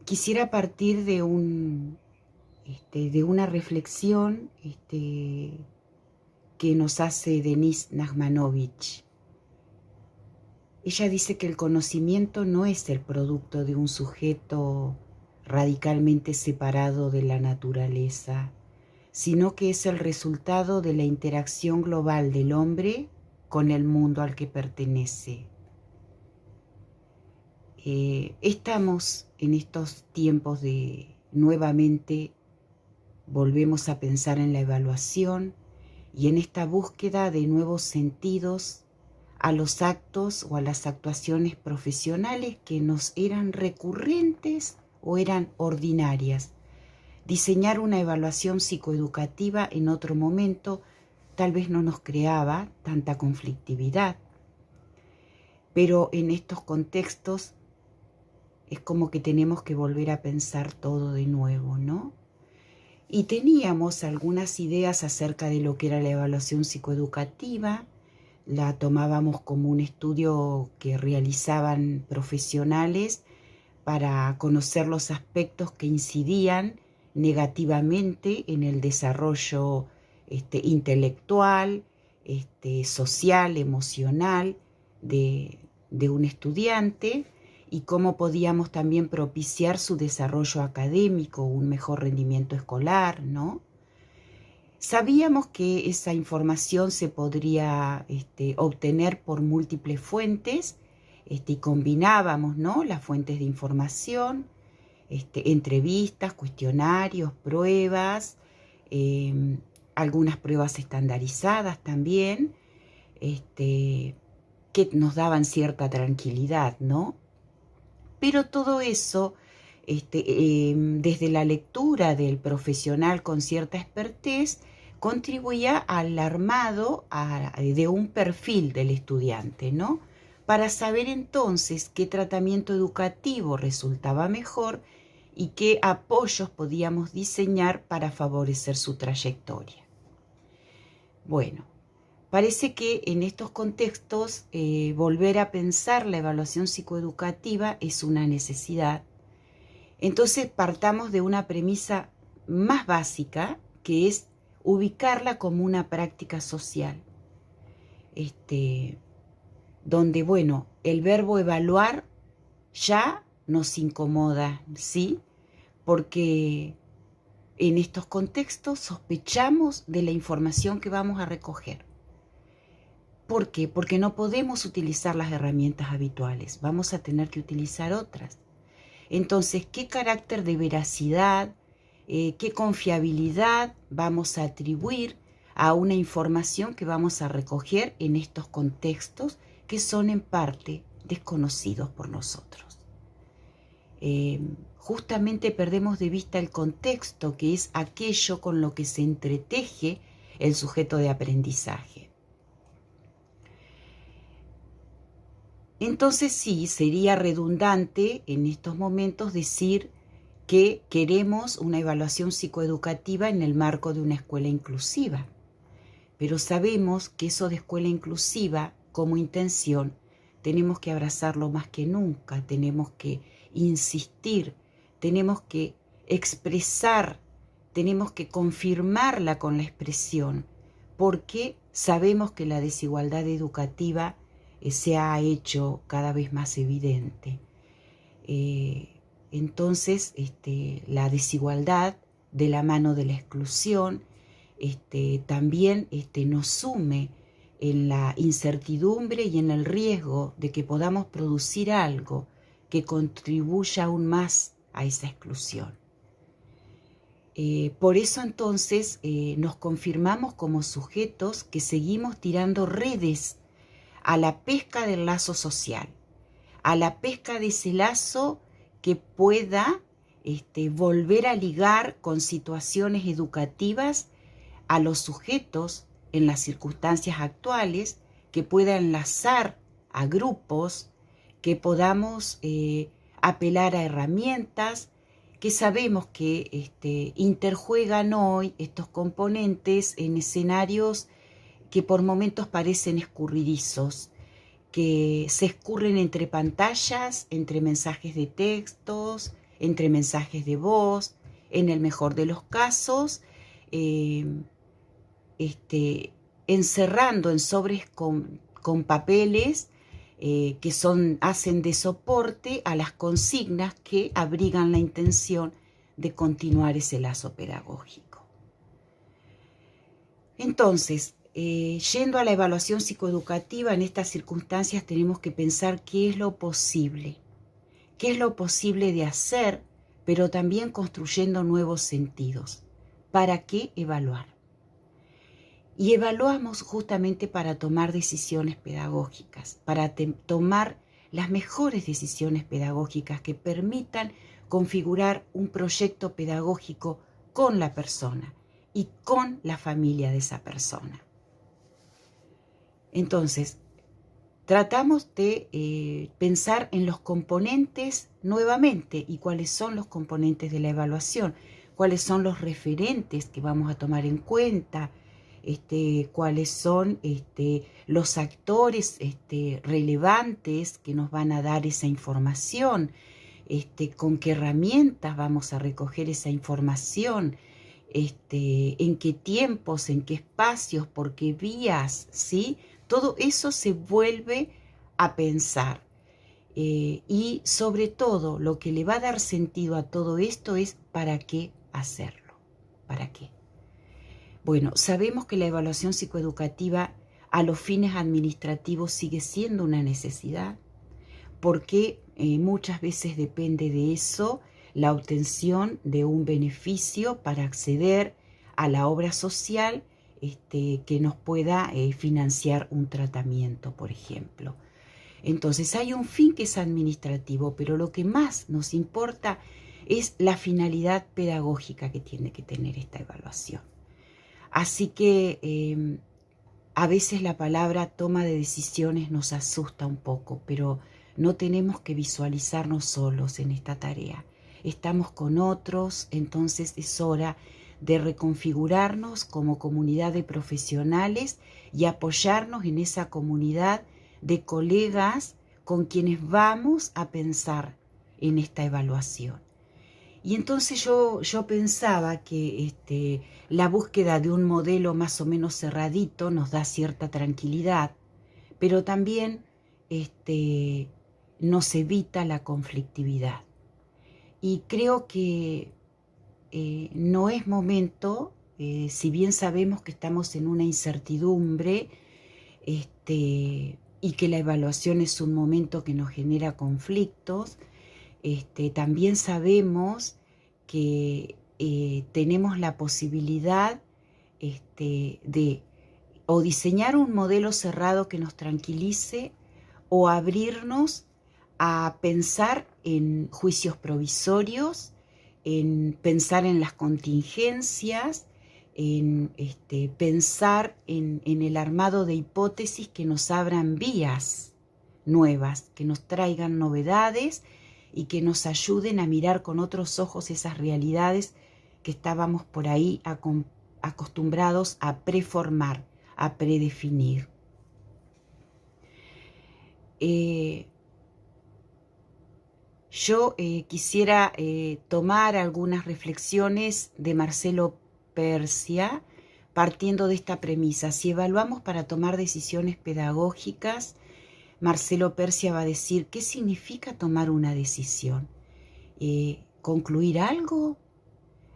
Quisiera partir de de una reflexión que nos hace Denise Nachmanovich. Ella dice que el conocimiento no es el producto de un sujeto radicalmente separado de la naturaleza, sino que es el resultado de la interacción global del hombre con el mundo al que pertenece. Estamos en estos tiempos de nuevamente volvemos a pensar en la evaluación y en esta búsqueda de nuevos sentidos a los actos o a las actuaciones profesionales que nos eran recurrentes o eran ordinarias. Diseñar una evaluación psicoeducativa en otro momento tal vez no nos creaba tanta conflictividad, pero en estos contextos es como que tenemos que volver a pensar todo de nuevo, ¿no? Y teníamos algunas ideas acerca de lo que era la evaluación psicoeducativa, la tomábamos como un estudio que realizaban profesionales para conocer los aspectos que incidían negativamente en el desarrollo intelectual, social, emocional de un estudiante, y cómo podíamos también propiciar su desarrollo académico, un mejor rendimiento escolar, ¿no? Sabíamos que esa información se podría obtener por múltiples fuentes, y combinábamos, ¿no?, las fuentes de información, entrevistas, cuestionarios, pruebas, algunas pruebas estandarizadas también, que nos daban cierta tranquilidad, ¿no? Pero todo eso, desde la lectura del profesional con cierta expertise, contribuía al armado de un perfil del estudiante, ¿no? Para saber entonces qué tratamiento educativo resultaba mejor y qué apoyos podíamos diseñar para favorecer su trayectoria. Bueno, parece que en estos contextos volver a pensar la evaluación psicoeducativa es una necesidad. Entonces partamos de una premisa más básica, que es ubicarla como una práctica social, donde, bueno, el verbo evaluar ya nos incomoda, ¿sí? Porque en estos contextos sospechamos de la información que vamos a recoger. ¿Por qué? Porque no podemos utilizar las herramientas habituales, vamos a tener que utilizar otras. Entonces, ¿qué carácter de veracidad, qué confiabilidad vamos a atribuir a una información que vamos a recoger en estos contextos que son en parte desconocidos por nosotros? Justamente perdemos de vista el contexto, que es aquello con lo que se entreteje el sujeto de aprendizaje. Entonces sí, sería redundante en estos momentos decir que queremos una evaluación psicoeducativa en el marco de una escuela inclusiva, pero sabemos que eso de escuela inclusiva como intención tenemos que abrazarlo más que nunca, tenemos que insistir, tenemos que expresar, tenemos que confirmarla con la expresión, porque sabemos que la desigualdad educativa se ha hecho cada vez más evidente. Entonces, la desigualdad de la mano de la exclusión también nos sume en la incertidumbre y en el riesgo de que podamos producir algo que contribuya aún más a esa exclusión. Por eso entonces nos confirmamos como sujetos que seguimos tirando redes a la pesca del lazo social, a la pesca de ese lazo que pueda volver a ligar con situaciones educativas a los sujetos en las circunstancias actuales, que pueda enlazar a grupos, que podamos apelar a herramientas que sabemos que interjuegan hoy estos componentes en escenarios que por momentos parecen escurridizos, que se escurren entre pantallas, entre mensajes de textos, entre mensajes de voz, en el mejor de los casos, encerrando en sobres con papeles que hacen de soporte a las consignas que abrigan la intención de continuar ese lazo pedagógico. Entonces, yendo a la evaluación psicoeducativa, en estas circunstancias tenemos que pensar qué es lo posible de hacer, pero también construyendo nuevos sentidos. ¿Para qué evaluar? Y evaluamos justamente para tomar decisiones pedagógicas, para tomar las mejores decisiones pedagógicas que permitan configurar un proyecto pedagógico con la persona y con la familia de esa persona. Entonces, tratamos de pensar en los componentes nuevamente y cuáles son los componentes de la evaluación, cuáles son los referentes que vamos a tomar en cuenta, cuáles son los actores relevantes que nos van a dar esa información, con qué herramientas vamos a recoger esa información, en qué tiempos, en qué espacios, por qué vías, ¿sí? Todo eso se vuelve a pensar. Y sobre todo, lo que le va a dar sentido a todo esto es ¿para qué hacerlo? ¿Para qué? Bueno, sabemos que la evaluación psicoeducativa a los fines administrativos sigue siendo una necesidad, porque muchas veces depende de eso la obtención de un beneficio para acceder a la obra social que nos pueda financiar un tratamiento, por ejemplo. Entonces hay un fin que es administrativo, pero lo que más nos importa es la finalidad pedagógica que tiene que tener esta evaluación. Así que a veces la palabra toma de decisiones nos asusta un poco, pero no tenemos que visualizarnos solos en esta tarea. Estamos con otros, entonces es hora de reconfigurarnos como comunidad de profesionales y apoyarnos en esa comunidad de colegas con quienes vamos a pensar en esta evaluación. Y entonces yo pensaba que la búsqueda de un modelo más o menos cerradito nos da cierta tranquilidad, pero también nos evita la conflictividad. Y creo que no es momento, si bien sabemos que estamos en una incertidumbre y que la evaluación es un momento que nos genera conflictos, también sabemos que tenemos la posibilidad de o diseñar un modelo cerrado que nos tranquilice o abrirnos a pensar en juicios provisorios, en pensar en las contingencias, en pensar en el armado de hipótesis que nos abran vías nuevas, que nos traigan novedades y que nos ayuden a mirar con otros ojos esas realidades que estábamos por ahí acostumbrados a preformar, a predefinir. Yo quisiera tomar algunas reflexiones de Marcelo Persia partiendo de esta premisa. Si evaluamos para tomar decisiones pedagógicas, Marcelo Persia va a decir, ¿qué significa tomar una decisión? ¿Concluir algo?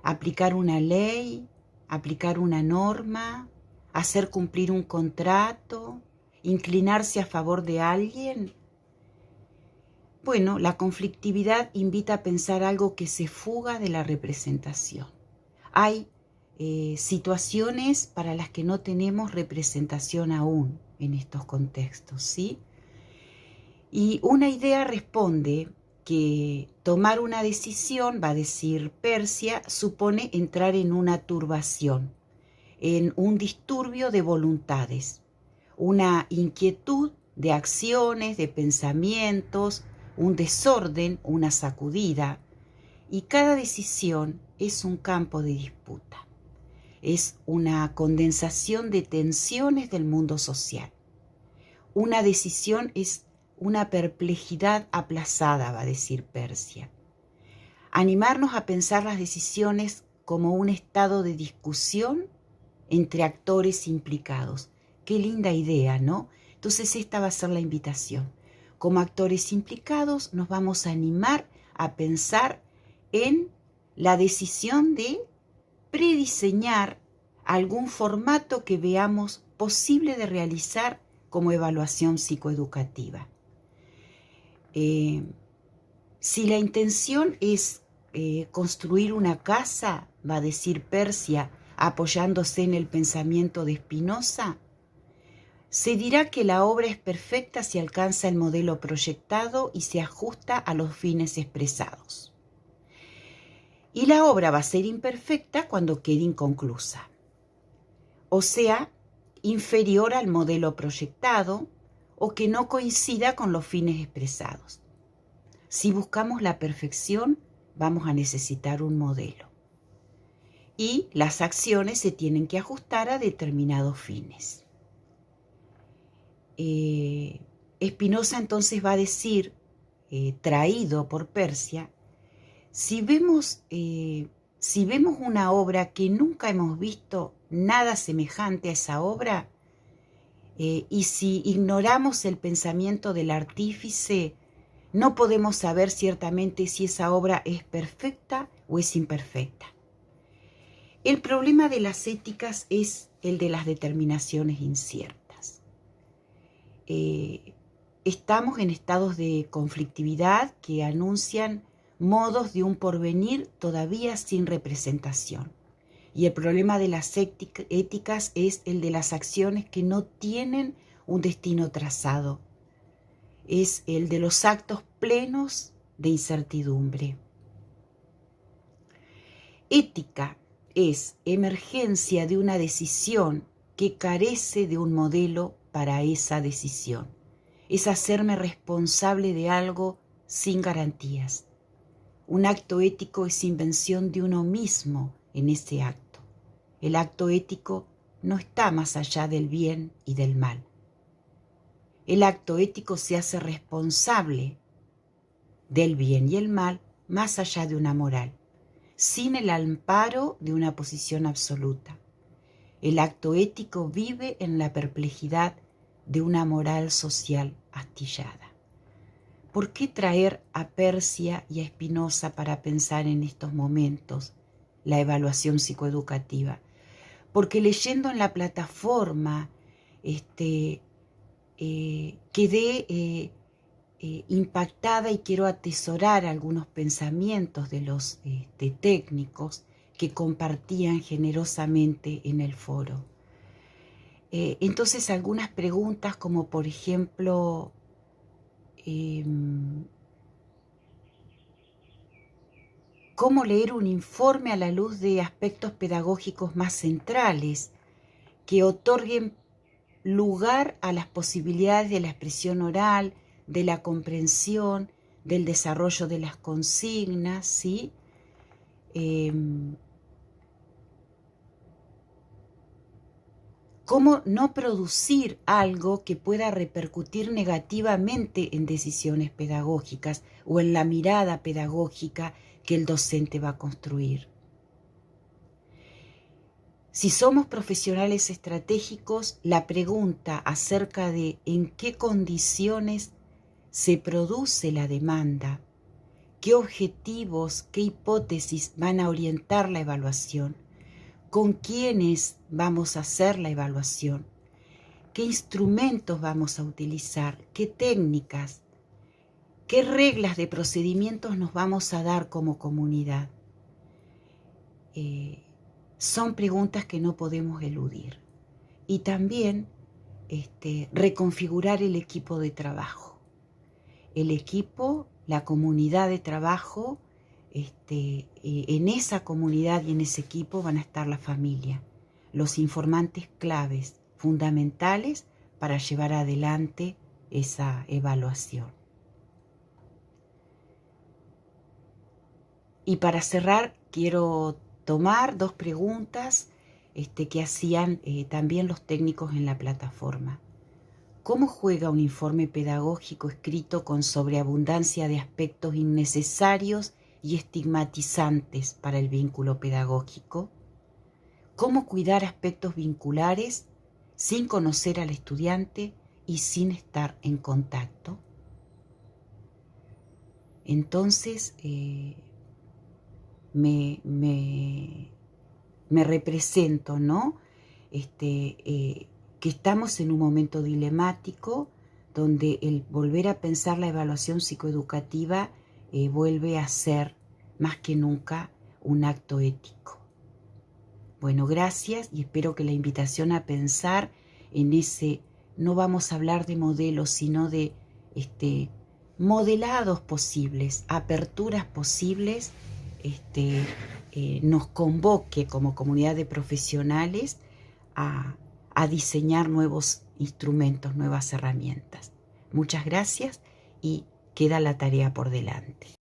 ¿Aplicar una ley? ¿Aplicar una norma? ¿Hacer cumplir un contrato? ¿Inclinarse a favor de alguien? Bueno, la conflictividad invita a pensar algo que se fuga de la representación. Hay situaciones para las que no tenemos representación aún en estos contextos, ¿sí? Y una idea responde que tomar una decisión, va a decir Persia, supone entrar en una turbación, en un disturbio de voluntades, una inquietud de acciones, de pensamientos, un desorden, una sacudida. Y cada decisión es un campo de disputa, es una condensación de tensiones del mundo social. Una decisión es una perplejidad aplazada, va a decir Persia. Animarnos a pensar las decisiones como un estado de discusión entre actores implicados. Qué linda idea, ¿no? Entonces esta va a ser la invitación. Como actores implicados nos vamos a animar a pensar en la decisión de prediseñar algún formato que veamos posible de realizar como evaluación psicoeducativa. Si la intención es construir una casa, va a decir Persia, apoyándose en el pensamiento de Spinoza, se dirá que la obra es perfecta si alcanza el modelo proyectado y se ajusta a los fines expresados. Y la obra va a ser imperfecta cuando quede inconclusa, o sea, inferior al modelo proyectado o que no coincida con los fines expresados. Si buscamos la perfección, vamos a necesitar un modelo. Y las acciones se tienen que ajustar a determinados fines. Spinoza entonces va a decir, traído por Persia, si vemos una obra que nunca hemos visto nada semejante a esa obra, y si ignoramos el pensamiento del artífice, no podemos saber ciertamente si esa obra es perfecta o es imperfecta. El problema de las éticas es el de las determinaciones inciertas. Estamos en estados de conflictividad que anuncian modos de un porvenir todavía sin representación. Y el problema de las éticas es el de las acciones que no tienen un destino trazado. Es el de los actos plenos de incertidumbre. Ética es emergencia de una decisión que carece de un modelo para esa decisión. Es hacerme responsable de algo sin garantías. Un acto ético es invención de uno mismo en ese acto. El acto ético no está más allá del bien y del mal. El acto ético se hace responsable del bien y el mal más allá de una moral, sin el amparo de una posición absoluta. El acto ético vive en la perplejidad de una moral social astillada. ¿Por qué traer a Persia y a Spinoza para pensar en estos momentos la evaluación psicoeducativa? Porque leyendo en la plataforma quedé impactada y quiero atesorar algunos pensamientos de los técnicos que compartían generosamente en el foro. Entonces algunas preguntas como por ejemplo, ¿cómo leer un informe a la luz de aspectos pedagógicos más centrales que otorguen lugar a las posibilidades de la expresión oral, de la comprensión, del desarrollo de las consignas, ¿sí? ¿Cómo no producir algo que pueda repercutir negativamente en decisiones pedagógicas o en la mirada pedagógica que el docente va a construir? Si somos profesionales estratégicos, la pregunta acerca de en qué condiciones se produce la demanda, qué objetivos, qué hipótesis van a orientar la evaluación, con quiénes vamos a hacer la evaluación, qué instrumentos vamos a utilizar, qué técnicas, qué reglas de procedimientos nos vamos a dar como comunidad. Son preguntas que no podemos eludir. Y también reconfigurar el equipo de trabajo. El equipo, la comunidad de trabajo, en esa comunidad y en ese equipo van a estar la familia, los informantes claves, fundamentales para llevar adelante esa evaluación. Y para cerrar, quiero tomar dos preguntas que hacían también los técnicos en la plataforma. ¿Cómo juega un informe pedagógico escrito con sobreabundancia de aspectos innecesarios y estigmatizantes para el vínculo pedagógico, cómo cuidar aspectos vinculares sin conocer al estudiante y sin estar en contacto. Entonces me represento, ¿no? Que estamos en un momento dilemático donde el volver a pensar la evaluación psicoeducativa vuelve a ser más que nunca un acto ético. Bueno, gracias y espero que la invitación a pensar en ese, no vamos a hablar de modelos, sino de modelados posibles, aperturas posibles, nos convoque como comunidad de profesionales a diseñar nuevos instrumentos, nuevas herramientas. Muchas gracias y queda la tarea por delante.